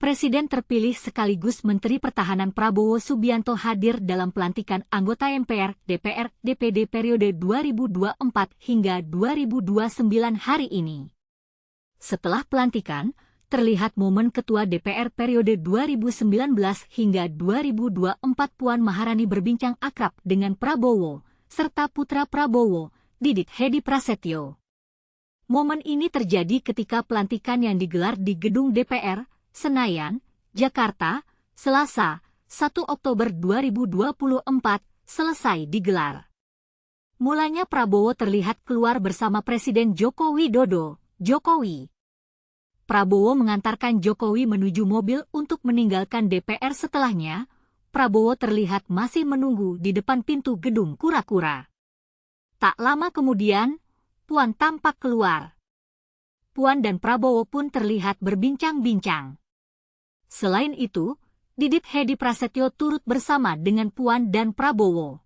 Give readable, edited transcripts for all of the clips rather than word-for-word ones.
Presiden terpilih sekaligus Menteri Pertahanan Prabowo Subianto hadir dalam pelantikan anggota MPR, DPR, DPD periode 2024 hingga 2029 hari ini. Setelah pelantikan, terlihat momen Ketua DPR periode 2019 hingga 2024 Puan Maharani berbincang akrab dengan Prabowo, serta putra Prabowo, Didit Hedi Prasetyo. Momen ini terjadi ketika pelantikan yang digelar di gedung DPR, Senayan, Jakarta, Selasa, 1 Oktober 2024, selesai digelar. Mulanya Prabowo terlihat keluar bersama Presiden Joko Widodo, Jokowi. Prabowo mengantarkan Jokowi menuju mobil untuk meninggalkan DPR. Setelahnya, Prabowo terlihat masih menunggu di depan pintu gedung kura-kura. Tak lama kemudian, Puan tampak keluar. Puan dan Prabowo pun terlihat berbincang-bincang. Selain itu, Didit Hedi Prasetyo turut bersama dengan Puan dan Prabowo.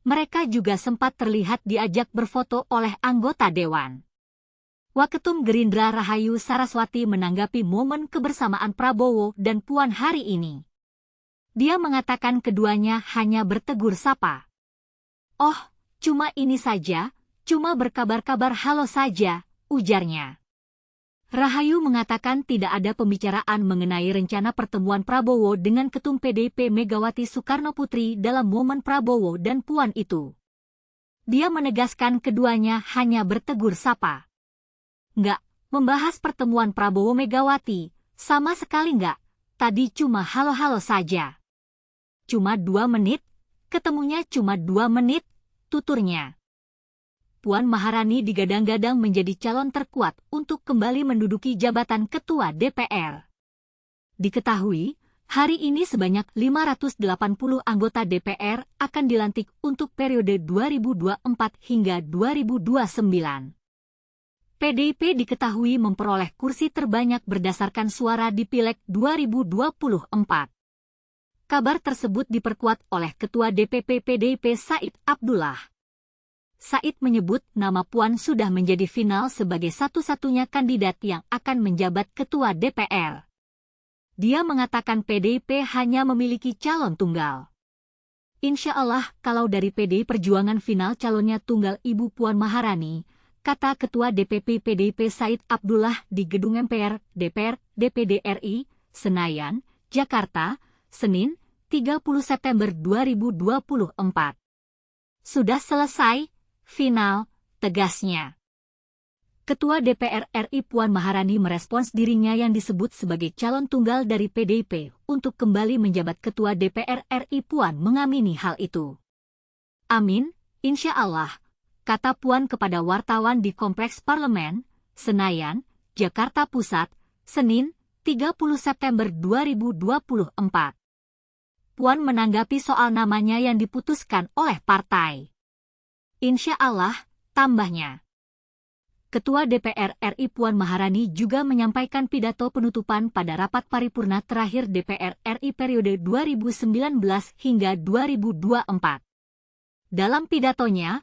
Mereka juga sempat terlihat diajak berfoto oleh anggota Dewan. Waketum Gerindra Rahayu Saraswati menanggapi momen kebersamaan Prabowo dan Puan hari ini. Dia mengatakan keduanya hanya bertegur sapa. "Oh, cuma ini saja, cuma berkabar-kabar halo saja," ujarnya. Rahayu mengatakan tidak ada pembicaraan mengenai rencana pertemuan Prabowo dengan Ketum PDIP Megawati Soekarnoputri dalam momen Prabowo dan Puan itu. Dia menegaskan keduanya hanya bertegur sapa. "Nggak, membahas pertemuan Prabowo Megawati, sama sekali nggak, tadi cuma halo-halo saja. Cuma 2 menit, ketemunya cuma 2 menit, tuturnya." Puan Maharani digadang-gadang menjadi calon terkuat untuk kembali menduduki jabatan Ketua DPR. Diketahui, hari ini sebanyak 580 anggota DPR akan dilantik untuk periode 2024 hingga 2029. PDIP diketahui memperoleh kursi terbanyak berdasarkan suara di Pileg 2024. Kabar tersebut diperkuat oleh Ketua DPP PDIP Said Abdullah. Said menyebut nama Puan sudah menjadi final sebagai satu-satunya kandidat yang akan menjabat Ketua DPR. Dia mengatakan PDIP hanya memiliki calon tunggal. "Insya Allah kalau dari PDI Perjuangan final calonnya tunggal Ibu Puan Maharani," kata Ketua DPP PDIP Said Abdullah di Gedung MPR, DPR, DPD RI, Senayan, Jakarta, Senin, 30 September 2024. "Sudah selesai, final," tegasnya. Ketua DPR RI Puan Maharani merespons dirinya yang disebut sebagai calon tunggal dari PDIP untuk kembali menjabat Ketua DPR RI. Puan mengamini hal itu. "Amin, insya Allah," kata Puan kepada wartawan di Kompleks Parlemen, Senayan, Jakarta Pusat, Senin, 30 September 2024. Puan menanggapi soal namanya yang diputuskan oleh partai. "Insya Allah," tambahnya. Ketua DPR RI Puan Maharani juga menyampaikan pidato penutupan pada rapat paripurna terakhir DPR RI periode 2019 hingga 2024. Dalam pidatonya,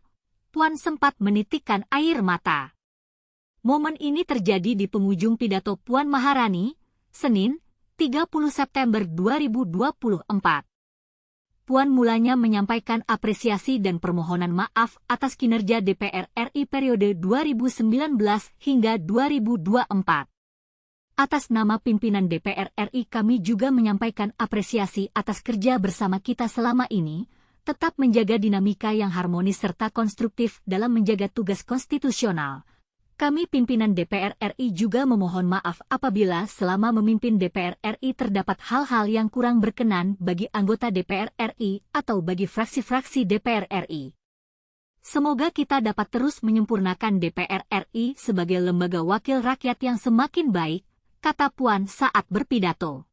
Puan sempat menitikkan air mata. Momen ini terjadi di penghujung pidato Puan Maharani, Senin, 30 September 2024. Puan mulanya menyampaikan apresiasi dan permohonan maaf atas kinerja DPR RI periode 2019 hingga 2024. "Atas nama pimpinan DPR RI kami juga menyampaikan apresiasi atas kerja bersama kita selama ini, tetap menjaga dinamika yang harmonis serta konstruktif dalam menjaga tugas konstitusional. Kami pimpinan DPR RI juga memohon maaf apabila selama memimpin DPR RI terdapat hal-hal yang kurang berkenan bagi anggota DPR RI atau bagi fraksi-fraksi DPR RI. Semoga kita dapat terus menyempurnakan DPR RI sebagai lembaga wakil rakyat yang semakin baik," kata Puan saat berpidato.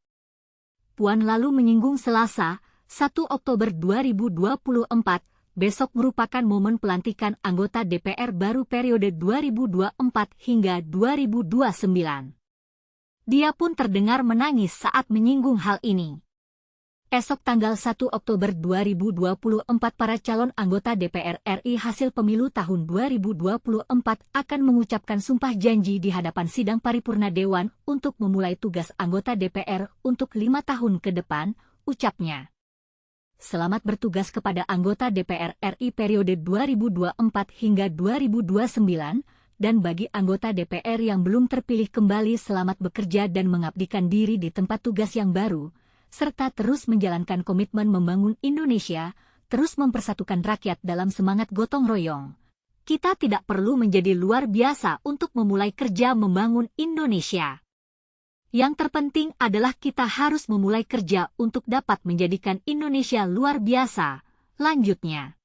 Puan lalu menyinggung Selasa, 1 Oktober 2024, besok merupakan momen pelantikan anggota DPR baru periode 2024 hingga 2029. Dia pun terdengar menangis saat menyinggung hal ini. Esok tanggal 1 Oktober 2024 para calon anggota DPR RI hasil pemilu tahun 2024 akan mengucapkan sumpah janji di hadapan sidang paripurna Dewan untuk memulai tugas anggota DPR untuk 5 tahun ke depan, ucapnya. Selamat bertugas kepada anggota DPR RI periode 2024 hingga 2029, dan bagi anggota DPR yang belum terpilih kembali selamat bekerja dan mengabdikan diri di tempat tugas yang baru, serta terus menjalankan komitmen membangun Indonesia, terus mempersatukan rakyat dalam semangat gotong royong. Kita tidak perlu menjadi luar biasa untuk memulai kerja membangun Indonesia. Yang terpenting adalah kita harus memulai kerja untuk dapat menjadikan Indonesia luar biasa, lanjutnya.